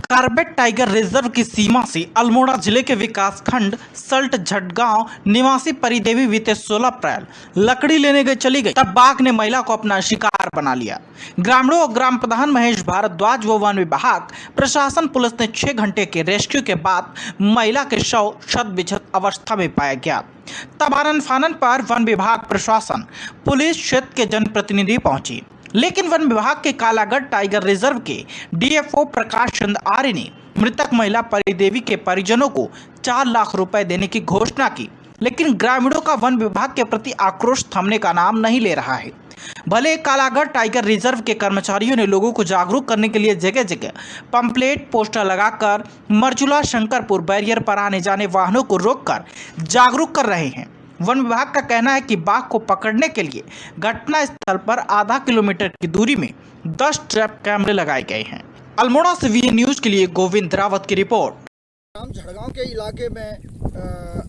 Corbett tiger reserve की सीमा से अल्मोड़ा जिले के विकासखंड सल्ट झटगांव निवासी परिदेवी बीते 16 अप्रैल लकड़ी लेने गए चली गई, तब बाघ ने महिला को अपना शिकार बना लिया। ग्रामीणों और ग्राम प्रधान महेश भारद्वाज व वन विभाग प्रशासन पुलिस ने 6 घंटे के रेस्क्यू के बाद महिला के शव क्षत विक्षत अवस्था में पाया गया। तब आनन फानन पर वन विभाग प्रशासन पुलिस क्षेत्र के जनप्रतिनिधि पहुंची, लेकिन वन विभाग के कालागढ़ टाइगर रिजर्व के डीएफओ प्रकाश चंद्र आर्य ने मृतक महिला परिदेवी के परिजनों को 4 लाख रुपए देने की घोषणा की, लेकिन ग्रामीणों का वन विभाग के प्रति आक्रोश थमने का नाम नहीं ले रहा है। भले कालागढ़ टाइगर रिजर्व के कर्मचारियों ने लोगों को जागरूक करने के लिए जगह जगह पंपलेट पोस्टर लगाकर मरचुला शंकरपुर बैरियर पर आने जाने वाहनों को रोककर जागरूक कर रहे हैं। वन विभाग का कहना है कि बाघ को पकड़ने के लिए घटना स्थल पर आधा किलोमीटर की दूरी में 10 ट्रैप कैमरे लगाए गए हैं। अल्मोड़ा से वीएन न्यूज के लिए गोविंद रावत की रिपोर्ट। ग्राम झड़गांव के इलाके में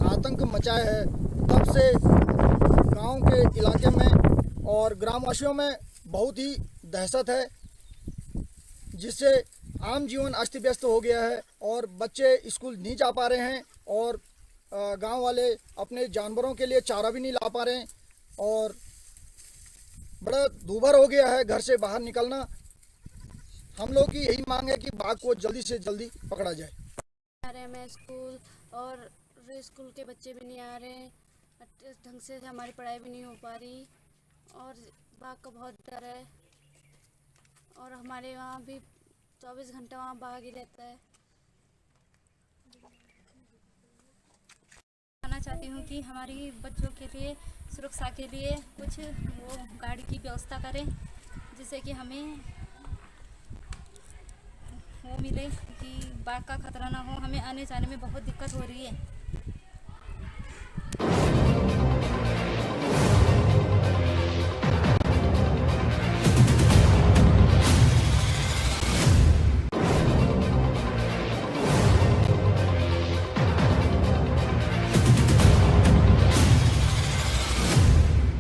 आतंक मचा है, तब से गांव के इलाके में और ग्रामवासियों में बहुत ही दहशत है, जिससे आम जीवन अस्त व्यस्त हो गया है और बच्चे स्कूल नहीं जा पा रहे हैं और गांव वाले अपने जानवरों के लिए चारा भी नहीं ला पा रहे हैं और बड़ा दूभर हो गया है घर से बाहर निकलना। हम लोग की यही मांग है कि बाघ को जल्दी से जल्दी पकड़ा जाए। आ रहे हैं स्कूल और स्कूल के बच्चे भी नहीं आ रहे हैं, ढंग से हमारी पढ़ाई भी नहीं हो पा रही और बाघ का बहुत डर है और हमारे वहाँ भी 24 घंटा वहाँ बाघ ही रहता है। चाहती हूँ कि हमारी बच्चों के लिए सुरक्षा के लिए कुछ वो गाड़ी की व्यवस्था करें, जिससे कि हमें वो मिले कि बाघ का खतरा ना हो। हमें आने जाने में बहुत दिक्कत हो रही है।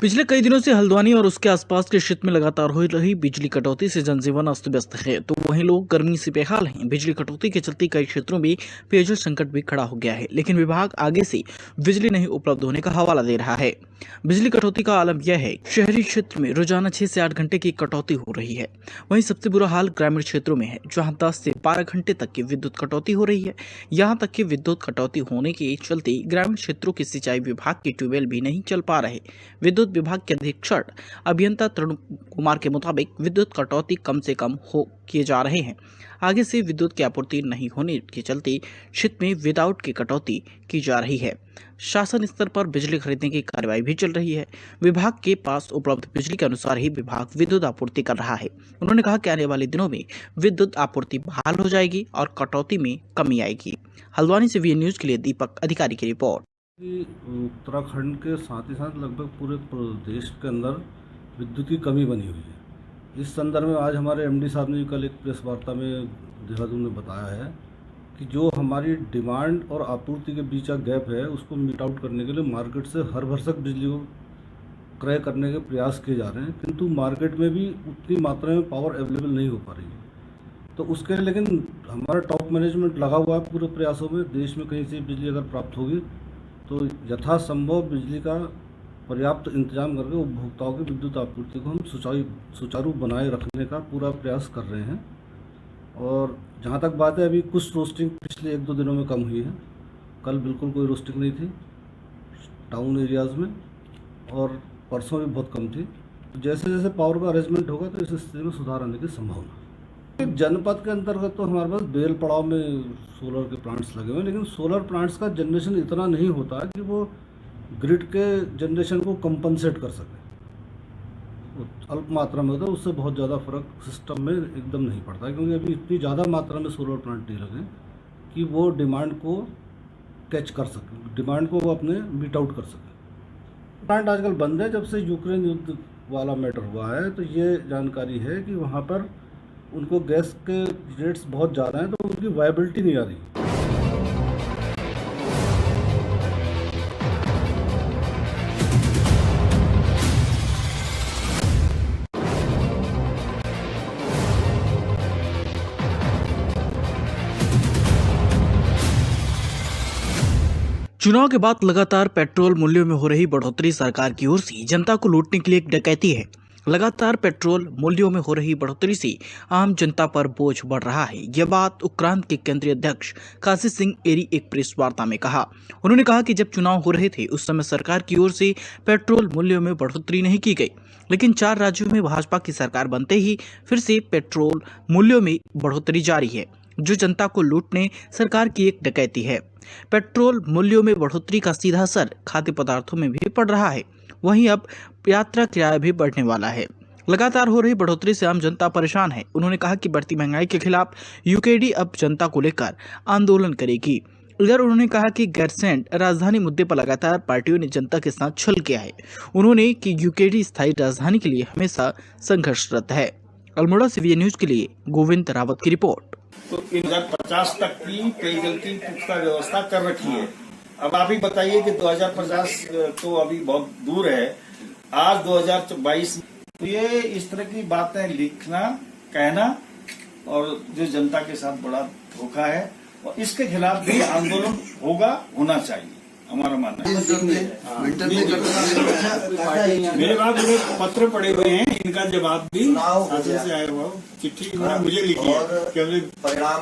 पिछले कई दिनों से हल्द्वानी और उसके आसपास के क्षेत्र में लगातार हो रही बिजली कटौती से जनजीवन अस्त व्यस्त है, तो वहीं लोग गर्मी से बेहाल हैं। बिजली कटौती के चलते कई क्षेत्रों में पेयजल संकट भी खड़ा हो गया है, लेकिन विभाग आगे से बिजली नहीं उपलब्ध होने का हवाला दे रहा है। बिजली कटौती का आलम यह है, शहरी क्षेत्र में रोजाना 6 से 8 घंटे की कटौती हो रही है। वहीं सबसे बुरा हाल ग्रामीण क्षेत्रों में है, जहाँ 10 से 12 घंटे तक की विद्युत कटौती हो रही है। यहाँ तक कि विद्युत कटौती होने के चलते ग्रामीण क्षेत्रों के सिंचाई विभाग के ट्यूबवेल भी नहीं चल पा रहे। विद्युत विभाग के अधीक्षक अभियंता तरुण कुमार के मुताबिक विद्युत कटौती कम से कम किए जा रहे हैं। आगे से विद्युत की आपूर्ति नहीं होने के चलते क्षेत्र में विदाउट की कटौती की जा रही है। शासन स्तर पर बिजली खरीदने की कार्रवाई भी चल रही है। विभाग के पास उपलब्ध बिजली के अनुसार ही विभाग विद्युत आपूर्ति कर रहा है। उन्होंने कहा कि आने वाले दिनों में विद्युत आपूर्ति बहाल हो जाएगी और कटौती में कमी आएगी। हल्द्वानी से वीएन न्यूज के लिए दीपक अधिकारी की रिपोर्ट। उत्तराखंड के साथ ही साथ लगभग पूरे प्रदेश के अंदर विद्युत की कमी बनी हुई है। इस संदर्भ में आज हमारे एमडी साहब ने कल एक प्रेस वार्ता में देहरादून में बताया है कि जो हमारी डिमांड और आपूर्ति के बीच का गैप है, उसको मीट आउट करने के लिए मार्केट से हर भरसक बिजली को क्रय करने के प्रयास किए जा रहे हैं, किंतु मार्केट में भी उतनी मात्रा में पावर अवेलेबल नहीं हो पा रही है। तो उसके लिए लेकिन हमारा टॉप मैनेजमेंट लगा हुआ है पूरे प्रयासों में। देश में कहीं से बिजली अगर प्राप्त होगी तो यथासंभव बिजली का पर्याप्त इंतजाम करके उपभोक्ताओं की विद्युत आपूर्ति को हम सुचारू बनाए रखने का पूरा प्रयास कर रहे हैं। और जहाँ तक बात है, अभी कुछ रोस्टिंग पिछले 1-2 दिनों में कम हुई है। कल बिल्कुल कोई रोस्टिंग नहीं थी टाउन एरियाज़ में और परसों भी बहुत कम थी। तो जैसे जैसे पावर का अरेंजमेंट होगा तो इस स्थिति में सुधार आने की संभावना। जनपद के अंतर्गत तो हमारे पास बेल पड़ाव में सोलर के प्लांट्स लगे हुए हैं, लेकिन सोलर प्लांट्स का जनरेशन इतना नहीं होता कि वो ग्रिड के जनरेशन को कंपनसेट कर सके। अल्प मात्रा में होता है, उससे बहुत ज़्यादा फर्क सिस्टम में एकदम नहीं पड़ता है, क्योंकि अभी इतनी ज़्यादा मात्रा में सोलर प्लांट नहीं लगे कि वो डिमांड को कैच कर सके, डिमांड को वो अपने मीट आउट कर सके। प्लांट आजकल बंद है। जब से यूक्रेन युद्ध वाला मैटर हुआ है तो ये जानकारी है कि वहाँ पर उनको गैस के रेट्स बहुत ज़्यादा हैं, तो उनकी वायबिलिटी नहीं आ रही। चुनाव के बाद लगातार पेट्रोल मूल्यों में हो रही बढ़ोतरी सरकार की ओर से जनता को लूटने के लिए एक डकैती है। लगातार पेट्रोल मूल्यों में हो रही बढ़ोतरी से आम जनता पर बोझ बढ़ रहा है। यह बात उक्रांत के केंद्रीय अध्यक्ष काशी सिंह एरी एक प्रेस वार्ता में कहा। उन्होंने कहा कि जब चुनाव हो रहे थे उस समय सरकार की ओर से पेट्रोल मूल्यों में बढ़ोतरी नहीं की गई, लेकिन 4 राज्यों में भाजपा की सरकार बनते ही फिर से पेट्रोल मूल्यों में बढ़ोतरी जारी है, जो जनता को लूटने सरकार की एक डकैती है। पेट्रोल मूल्यों में बढ़ोतरी का सीधा असर खाद्य पदार्थों में भी पड़ रहा है। वहीं अब यात्रा किराया भी बढ़ने वाला है। लगातार हो रही बढ़ोतरी से आम जनता परेशान है। उन्होंने कहा कि बढ़ती महंगाई के खिलाफ यूकेडी अब जनता को लेकर आंदोलन करेगी। इधर उन्होंने कहा कि गैरसैंण राजधानी मुद्दे पर लगातार पार्टियों ने जनता के साथ छल किया है। उन्होंने कि यूकेडी स्थायी राजधानी के लिए हमेशा संघर्षरत है। अल्मोड़ा से वीए न्यूज के लिए गोविंद रावत की रिपोर्ट। तो 2050 तक की पेयजल की पुख्ता व्यवस्था कर रखी है। अब आप ही बताइए कि 2050 तो अभी बहुत दूर है, आज 2022। तो ये इस तरह की बातें लिखना, कहना और जो जनता के साथ बड़ा धोखा है, और इसके खिलाफ भी आंदोलन होना चाहिए, हमारा मानना है। मेरे पास पत्र पड़े हुए हैं, इनका जवाब भी शासन से आया हुआ, चिट्ठी मुझे लिखी है परिणाम।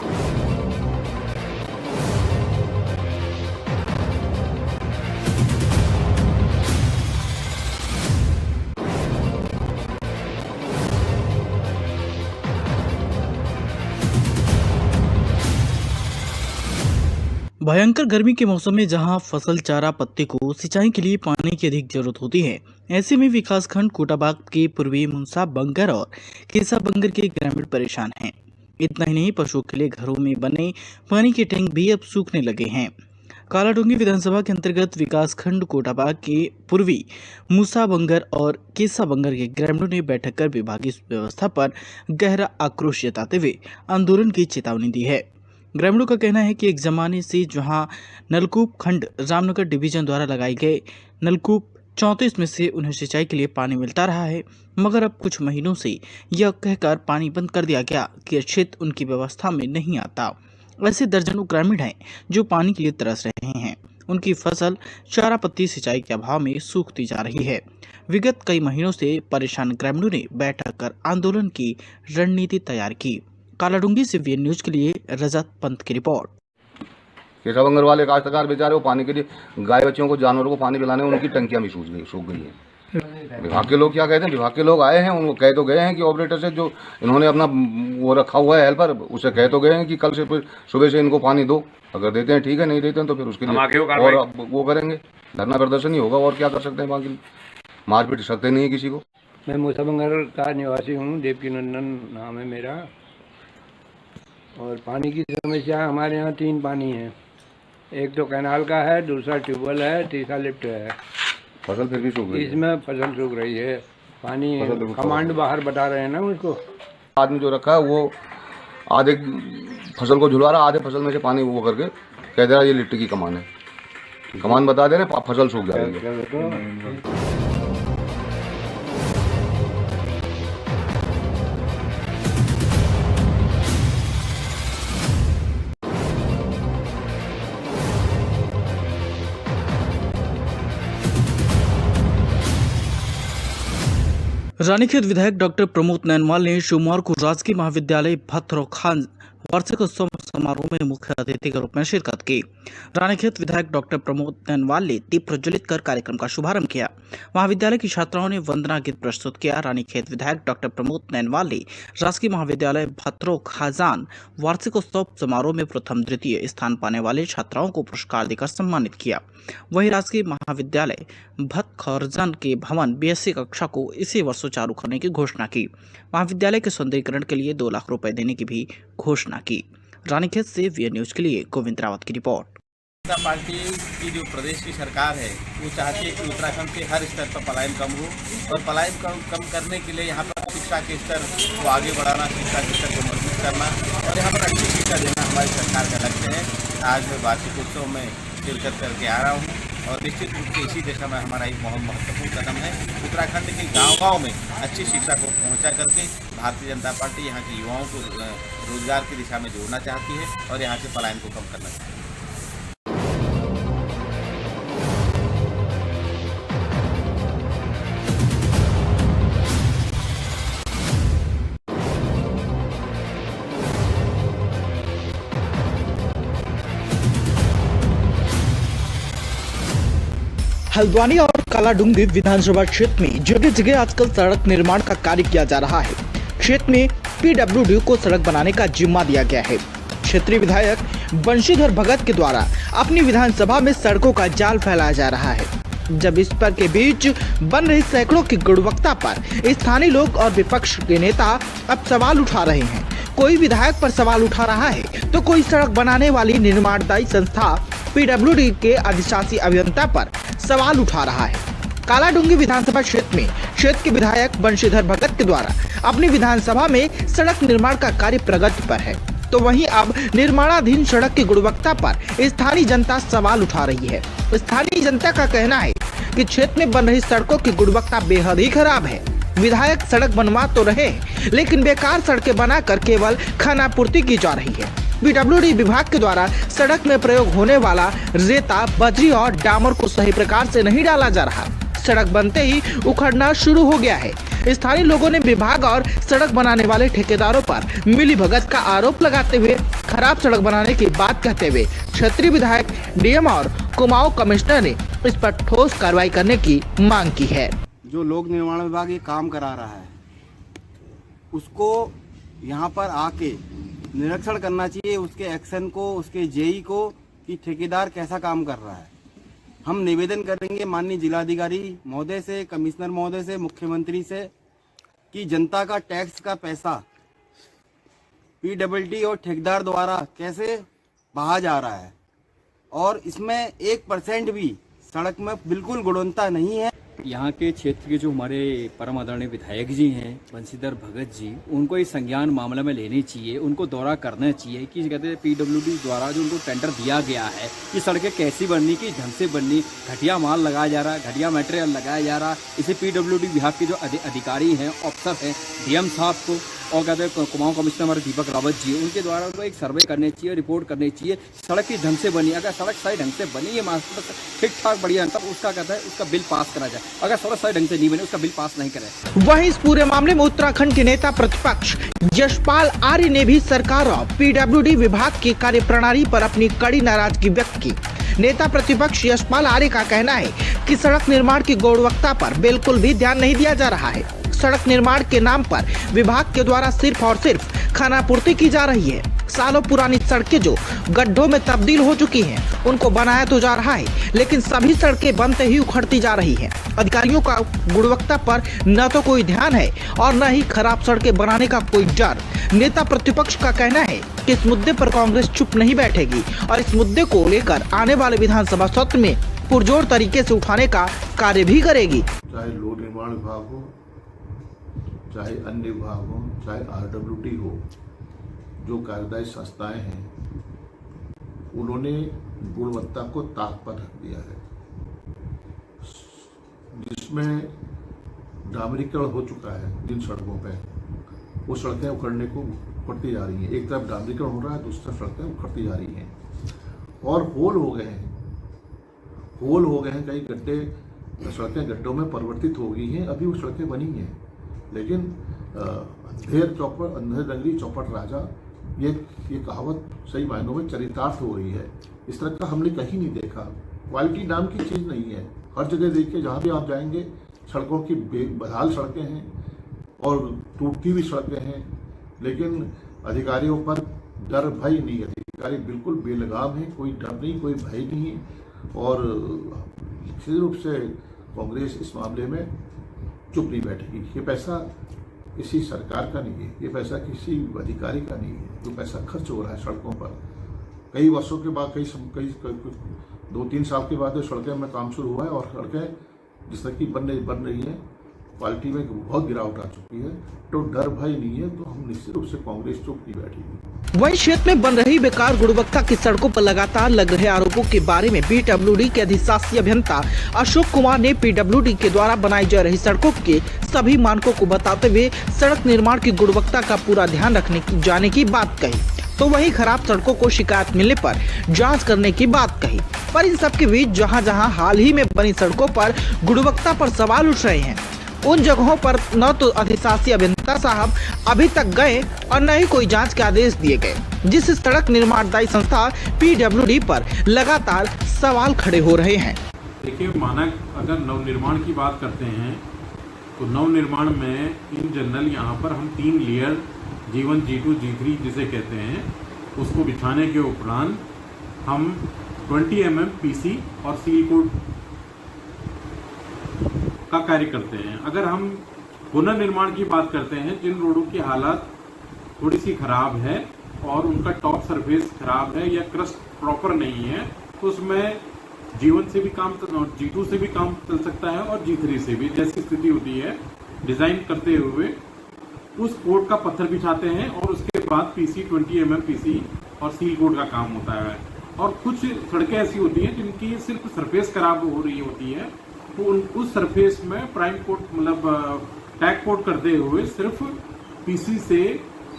भयंकर गर्मी के मौसम में जहां फसल चारा पत्ते को सिंचाई के लिए पानी की अधिक जरूरत होती है, ऐसे में विकासखंड कोटाबाग के पूर्वी मुंसा बंगर और केसा बंगर के ग्रामीण परेशान हैं। इतना ही नहीं, पशुओं के लिए घरों में बने पानी के टैंक भी अब सूखने लगे हैं। कालाडूंगी विधानसभा के अंतर्गत विकासखंड कोटाबाग के पूर्वी मूसा बंगर और केसा बंगर के ग्रामीणों ने बैठक कर विभागीय व्यवस्था पर गहरा आक्रोश जताते हुए आंदोलन की चेतावनी दी है। ग्रामीणों का कहना है कि एक जमाने से जहां नलकूप खंड रामनगर डिवीजन द्वारा लगाए गए नलकूप 34 में से उन्हें सिंचाई के लिए पानी मिलता रहा है, मगर अब कुछ महीनों से यह कहकर पानी बंद कर दिया गया कि यह क्षेत्र उनकी व्यवस्था में नहीं आता। ऐसे दर्जनों ग्रामीण हैं जो पानी के लिए तरस रहे हैं। उनकी फसल चारा पत्ती सिंचाई के अभाव में सूखती जा रही है। विगत कई महीनों से परेशान ग्रामीणों ने बैठक कर आंदोलन की रणनीति तैयार की। कालाडूंगी से वीए न्यूज के लिए रजत पंत की रिपोर्ट। केसा बंगर वाले काश्तकार बेचारे वो पानी के लिए गाय बच्चों को, जानवरों को पानी पिलाने, उनकी टंकियां भी सूख गई हैं। विभाग के लोग क्या कहते हैं, विभाग के लोग आए हैं, उनको कह तो गए हैं कि ऑपरेटर से जो इन्होंने अपना वो रखा हुआ है हेल्पर, उसे कह तो गए हैं कि कल से सुबह से इनको पानी दो। अगर देते हैं ठीक है, नहीं देते हैं तो फिर उसके लिए और वो करेंगे, धरना प्रदर्शन ही होगा। और क्या कर सकते हैं, बाकी मारपीट सकते नहीं है किसी को। मैं मूसा बंगर का निवासी हूँ, देवकी नंदन नाम है मेरा। और पानी की समस्या हमारे यहाँ 3 पानी है, एक तो कैनाल का है, दूसरा ट्यूबवेल है, तीसरा लिफ्ट है। फसल फिर भी सूख रही है, इसमें फसल सूख रही है। पानी कमांड बाहर बता रहे हैं ना उसको। आदमी जो रखा है वो आधे फसल को झुलवा रहा, आधे फसल में से पानी वो करके कह दे रहा ये लिफ्ट की कमान है। कमान बता दे रहे, फसल सूख जा रही है। रानीखेत विधायक डॉक्टर प्रमोद नैनवाल ने सोमवार को राजकीय महाविद्यालय भत्रोखान वार्षिकोत्सव समारोह में मुख्य अतिथि के रूप में शिरकत की। रानीखेत विधायक डॉक्टर प्रमोद नैनवाल ने दीप प्रज्वलित कर कार्यक्रम का शुभारंभ किया। महाविद्यालय की छात्राओं ने वंदना गीत प्रस्तुत किया। रानीखेत विधायक डॉक्टर प्रमोद नैनवाल ने राजकीय महाविद्यालय भत्रोखाजान वार्षिकोत्सव समारोह में प्रथम द्वितीय स्थान पाने वाले छात्राओं को पुरस्कार देकर सम्मानित किया। वहीं राजकीय महाविद्यालय भत्खरजान के भवन बीएससी कक्षा को इसी वर्ष चालू करने की घोषणा की। महाविद्यालय के सौंदर्यीकरण के लिए 2 लाख रुपए देने की भी घोषणा की। रानीखेत से वीए न्यूज के लिए गोविंद रावत की रिपोर्ट। जनता पार्टी की जो प्रदेश की सरकार है वो चाहती है कि उत्तराखंड के हर स्तर पर पलायन कम हो, और पलायन कम करने के लिए यहाँ पर शिक्षा के स्तर को आगे बढ़ाना, शिक्षा के स्तर को मजबूत करना और यहाँ पर अच्छी शिक्षा देना हमारी सरकार का लक्ष्य है। आज मैं वार्षिकोत्सव में शिरकत करके आ रहा हूँ और निश्चित रूप से इसी दिशा में हमारा एक बहुत महत्वपूर्ण कदम है। उत्तराखंड के गाँव-गाँव में अच्छी शिक्षा को पहुँचा करके भारतीय जनता पार्टी यहाँ के युवाओं को रोजगार की दिशा में जोड़ना चाहती है और यहाँ से पलायन को कम करना चाहती है। हल्द्वानी और कालाडूंगी विधानसभा क्षेत्र में जगह जगह आजकल सड़क निर्माण का कार्य किया जा रहा है। क्षेत्र में पीडब्ल्यूडी को सड़क बनाने का जिम्मा दिया गया है। क्षेत्रीय विधायक बंशीधर भगत के द्वारा अपनी विधानसभा में सड़कों का जाल फैलाया जा रहा है। जब इस पर के बीच बन रही सड़कों की गुणवत्ता पर स्थानीय लोग और विपक्ष के नेता अब सवाल उठा रहे हैं। कोई विधायक पर सवाल उठा रहा है तो कोई सड़क बनाने वाली निर्माणदायी संस्था पीडब्ल्यूडी के अधिशासी अभियंता पर सवाल उठा रहा है। कालाडूंगी विधानसभा क्षेत्र में क्षेत्र के विधायक बंशीधर भगत के द्वारा अपनी विधानसभा में सड़क निर्माण का कार्य प्रगति पर है, तो वहीं अब निर्माणाधीन सड़क की गुणवत्ता पर स्थानीय जनता सवाल उठा रही है। स्थानीय जनता का कहना है कि क्षेत्र में बन रही सड़कों की गुणवत्ता बेहद ही खराब है। विधायक सड़क बनवा तो रहे लेकिन बेकार सड़कें बनाकर केवल खानापूर्ति की जा रही है। पीडब्ल्यूडी विभाग के द्वारा सड़क में प्रयोग होने वाला रेता, बजरी और डामर को सही प्रकार से नहीं डाला जा रहा। सड़क बनते ही उखड़ना शुरू हो गया है। स्थानीय लोगों ने विभाग और सड़क बनाने वाले ठेकेदारों पर मिलीभगत का आरोप लगाते हुए खराब सड़क बनाने की बात कहते हुए क्षेत्रीय विधायक, डीएम और कुमाऊं कमिश्नर ने इस पर ठोस कार्रवाई करने की मांग की है। जो लोक निर्माण विभाग ये काम करा रहा है उसको यहाँ पर आके निरीक्षण करना चाहिए, उसके एक्शन को, उसके जेई को कि ठेकेदार कैसा काम कर रहा है। हम निवेदन करेंगे माननीय जिलाधिकारी महोदय से, कमिश्नर महोदय से, मुख्यमंत्री से कि जनता का टैक्स का पैसा पीडब्ल्यूडी और ठेकेदार द्वारा कैसे बहा जा रहा है और इसमें 1% भी सड़क में बिल्कुल गुणवत्ता नहीं है। यहाँ के क्षेत्र के जो हमारे परम आदरणीय विधायक जी हैं बंशीधर भगत जी, उनको इस संज्ञान मामले में लेनी चाहिए, उनको दौरा करना चाहिए कि कहते हैं पीडब्ल्यूडी द्वारा जो उनको टेंडर दिया गया है कि सड़कें कैसी बननी, किस ढंग से बननी, घटिया माल लगाया जा रहा है, घटिया मटेरियल लगाया जा रहा है। इसे पीडब्ल्यूडी विभाग के जो अधिकारी हैं, अफसर हैं, डीएम साहब को और कहते हैं कुमाऊं कमिश्नर हमारे दीपक रावत जी, उनके द्वारा उनको एक सर्वे करनी चाहिए, रिपोर्ट करनी चाहिए सड़क किस ढंग से बनी। अगर सड़क सही ढंग से बनी है, मास्टर ठीक ठाक बढ़िया, तब उसका कहता है उसका बिल पास करा जाए। अगर सड़क सही ढंग से नहीं बनी उसका बिल पास नहीं करे। वहीं इस पूरे मामले में उत्तराखंड के नेता प्रतिपक्ष यशपाल आर्य ने भी सरकार और पीडब्ल्यूडी विभाग की कार्यप्रणाली पर अपनी कड़ी नाराजगी व्यक्त की। नेता प्रतिपक्ष यशपाल आर्य का कहना है कि सड़क निर्माण की गुणवत्ता पर बिल्कुल भी ध्यान नहीं दिया जा रहा है। सड़क निर्माण के नाम पर विभाग के द्वारा सिर्फ और सिर्फ खानापूर्ति की जा रही है। सालों पुरानी सड़कें जो गड्ढों में तब्दील हो चुकी हैं, उनको बनाया तो जा रहा है लेकिन सभी सड़कें बनते ही उखड़ती जा रही हैं। अधिकारियों का गुणवत्ता पर न तो कोई ध्यान है और न ही खराब सड़कें बनाने का कोई डर। नेता प्रतिपक्ष का कहना है कि इस मुद्दे पर कांग्रेस चुप नहीं बैठेगी और इस मुद्दे को लेकर आने वाले विधानसभा सत्र में पुरजोर तरीके से उठाने का कार्य भी करेगी। चाहे लोक निर्माण विभाग हो, चाहे अन्य विभाग हो, चाहे आरडब्ल्यूडी हो, जो कार्यदायी संस्थाएं हैं उन्होंने गुणवत्ता को ताक पर रख दिया है, जिसमें डामरीकरण हो चुका है। जिन सड़कों पे वो सड़कें उखड़ती जा रही हैं। एक तरफ डामरीकरण हो रहा है, दूसरी तरफ सड़कें उखड़ती जा रही हैं और होल हो गए हैं। कई गड्ढे, सड़कें गड्ढों में परिवर्तित हो गई हैं। अभी वो सड़कें बनी हैं लेकिन अंधेर डंगरी चौपट राजा, ये कहावत सही मायनों में चरितार्थ हो रही है। इस तरह का हमने कहीं नहीं देखा। क्वालिटी नाम की चीज़ नहीं है। हर जगह देखिए, जहाँ भी आप जाएंगे सड़कों की बदहाल सड़कें हैं और टूटती हुई सड़कें हैं, लेकिन अधिकारियों पर डर भय नहीं है। अधिकारी बिल्कुल बेलगाम है, कोई डर नहीं, कोई भय नहीं है और निश्चित रूप से कांग्रेस इस मामले में चुप नहीं बैठेगी। ये पैसा किसी सरकार का नहीं है, ये पैसा किसी अधिकारी का नहीं है। जो पैसा खर्च हो रहा है सड़कों पर, कई वर्षों के बाद, कई 2-3 साल के बाद सड़कें में काम शुरू हुआ है और सड़कें जिस तरह की बन रही हैं, क्वालिटी में बहुत गिरावट आ चुकी है। तो डर भय नहीं है, तो हम निश्चित रूप से कांग्रेस चुप नहीं बैठेगी। वहीं क्षेत्र में बन रही बेकार गुणवत्ता की सड़कों पर लगातार लग रहे आरोपों के बारे में पीडब्ल्यूडी के अधिशासी अभियंता अशोक कुमार ने पीडब्ल्यूडी के द्वारा बनाई जा रही सड़कों के सभी मानकों को बताते हुए सड़क निर्माण की गुणवत्ता का पूरा ध्यान रखने की जाने की बात कही। तो वहीं खराब सड़कों को शिकायत मिलने पर जांच करने की बात कही। पर इन सब के बीच जहां हाल ही में बनी सड़कों पर गुणवत्ता पर सवाल उठ रहे हैं, उन जगहों पर न तो अधिशासी अभियंता साहब अभी तक गए और न ही कोई जांच के आदेश दिए गए, जिस सड़क निर्माणदायी संस्था पीडब्ल्यूडी पर लगातार सवाल खड़े हो रहे हैं। देखिए, मानक अगर नवनिर्माण की बात करते हैं तो नवनिर्माण में इन जनरल यहाँ पर हम 3 लेयर G1, G2, G3 जिसे कहते हैं उसको बिछाने के उपरांत हम 20 mm PC और सील कोट का कार्य करते हैं। अगर हम पुनर्निर्माण की बात करते हैं, जिन रोडों की हालत थोड़ी सी खराब है और उनका टॉप सरफेस खराब है या क्रस्ट प्रॉपर नहीं है, तो उसमें G1 से भी काम, G2 से भी काम चल सकता है और G3 से भी, जैसी स्थिति होती है डिज़ाइन करते हुए उस कोट का पत्थर बिछाते हैं और उसके बाद PC 20 mm PC और सील कोट का काम होता है। और कुछ सड़कें ऐसी होती हैं जिनकी सिर्फ सरफेस खराब हो रही होती है, तो उस सरफेस में प्राइम कोट मतलब टैग कोट करते हुए सिर्फ PC से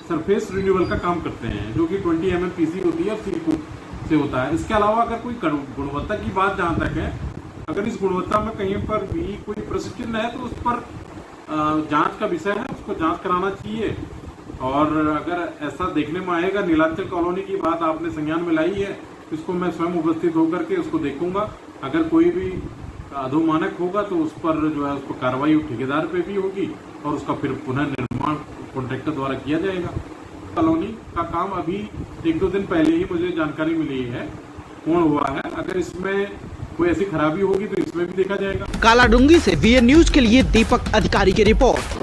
सरफेस रिन्यूअल का काम करते हैं, जो कि 20 mm PC होती है और सील कोट से होता है। इसके अलावा अगर कोई गुणवत्ता की बात जहाँ तक है, अगर इस गुणवत्ता में कहीं पर भी कोई प्रश्न चिन्ह है तो उस पर जांच का विषय है, उसको जांच कराना चाहिए। और अगर ऐसा देखने में आएगा, नीलांचल कॉलोनी की बात आपने संज्ञान में लाई है, इसको मैं स्वयं उपस्थित होकर के उसको देखूंगा। अगर कोई भी अधोमानक होगा तो उस पर जो है उसको कार्रवाई ठेकेदार पे भी होगी और उसका फिर पुनर्निर्माण कॉन्ट्रैक्टर द्वारा किया जाएगा। कॉलोनी का काम अभी 1-2 दिन पहले ही मुझे जानकारी मिली है पूर्ण हुआ है। अगर इसमें कोई ऐसी खराबी होगी तो इसमें भी देखा जाएगा। कालाडूंगी से VN न्यूज के लिए दीपक अधिकारी की रिपोर्ट।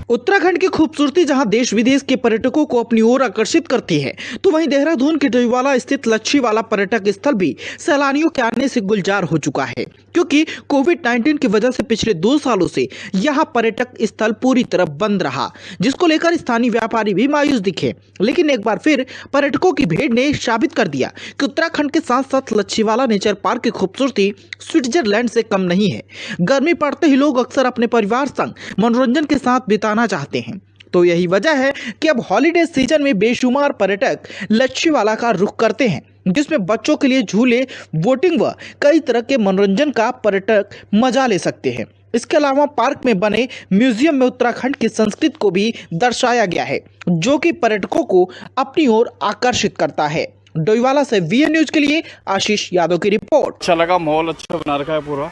उत्तराखंड की खूबसूरती जहां देश विदेश के पर्यटकों को अपनी ओर आकर्षित करती है, तो वहीं देहरादून के डोईवाला स्थित लच्छीवाला पर्यटक स्थल भी सैलानियों के आने से गुलजार हो चुका है, क्योंकि कोविड-19 की वजह से पिछले 2 सालों से यहां पर्यटक स्थल पूरी तरह बंद रहा, जिसको लेकर स्थानीय व्यापारी भी मायूस दिखे। लेकिन एक बार फिर पर्यटकों की भीड़ ने साबित कर दिया कि उत्तराखंड के साथ साथ लच्छीवाला नेचर पार्क की खूबसूरती स्विट्जरलैंड से कम नहीं है। गर्मी पड़ते ही लोग अक्सर अपने परिवार संग मनोरंजन के साथ बिताना चाहते हैं, तो यही वजह है कि अब हॉलीडे सीजन में बेशुमार पर्यटक लच्छीवाला का रुख करते हैं, जिसमें बच्चों के लिए झूले, बोटिंग व कई तरह के मनोरंजन का पर्यटक मजा ले सकते हैं। इसके अलावा पार्क में बने म्यूजियम में उत्तराखंड की संस्कृति को भी दर्शाया गया है, जो कि पर्यटकों को अपनी ओर आकर्षित करता है। डोईवाला से VN न्यूज के लिए आशीष यादव की रिपोर्ट। अच्छा लगा, माहौल अच्छा बना रखा है, पूरा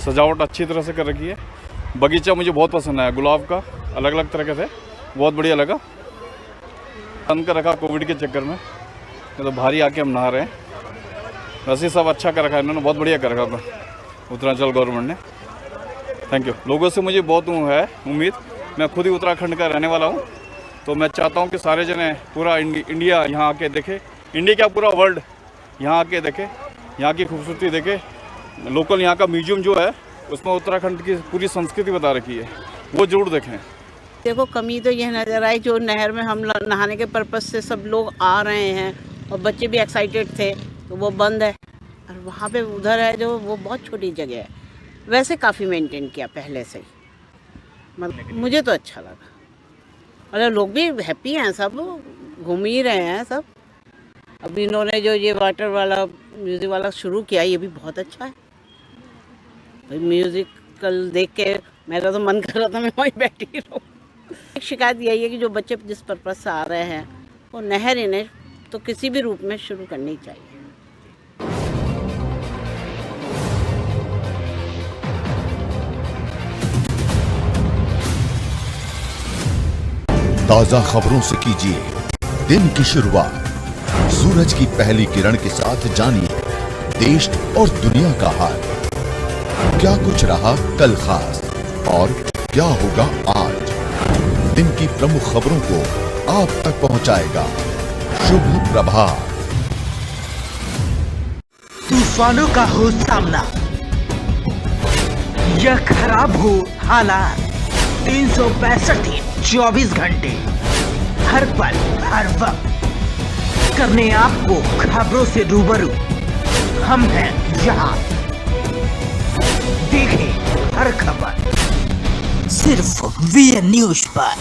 सजावट अच्छी तरह से कर रखी है। बगीचा मुझे बहुत पसंद आया, गुलाब का अलग अलग तरह के थे, बहुत बढ़िया लगा। बंद कर रखा कोविड के चक्कर में, तो भारी आके हम नहा रहे हैं। वैसे सब अच्छा कर रखा है इन्होंने, बहुत बढ़िया कर रखा उत्तरांचल गवर्नमेंट ने। Thank you. लोगों से मुझे बहुत है उम्मीद, मैं खुद ही उत्तराखंड का रहने वाला हूँ, तो मैं चाहता हूँ कि सारे जने पूरा इंडिया यहाँ आके देखे, इंडिया क्या पूरा वर्ल्ड यहाँ आके देखे, यहाँ की खूबसूरती देखे। लोकल यहाँ का म्यूजियम जो है उसमें उत्तराखंड की पूरी संस्कृति बता रखी है, वो जरूर देखें। देखो, कमी तो यह नज़र आई, जो नहर में हम नहाने के पर्पज़ से सब लोग आ रहे हैं और बच्चे भी एक्साइटेड थे, तो वो बंद है। और वहाँ पे उधर है जो, वो बहुत छोटी जगह है, वैसे काफ़ी मेंटेन किया पहले से ही, मतलब मुझे तो अच्छा लगा। मतलब लोग भी हैप्पी हैं, सब घूम ही रहे हैं सब। अब इन्होंने जो ये वाटर वाला म्यूज़िक वाला शुरू किया, ये भी बहुत अच्छा है। भाई म्यूज़िकल देख के मेरा तो मन कर रहा था मैं वहीं बैठी रहूँ। एक शिकायत यही है कि जो बच्चे जिस पर्पज़ से आ रहे हैं, वो नहर इन्हें तो किसी भी रूप में शुरू करनी चाहिए। ताज़ा खबरों से कीजिए दिन की शुरुआत। सूरज की पहली किरण के साथ जानिए देश और दुनिया का हाल। क्या कुछ रहा कल खास और क्या होगा आज, दिन की प्रमुख खबरों को आप तक पहुंचाएगा शुभ प्रभात। तूफानों का हो सामना या खराब हो हालात, 365 दिन 24 घंटे हर पल हर वक्त करने आपको खबरों से रूबरू हम हैं यहाँ। देखें हर खबर सिर्फ VN न्यूज पर।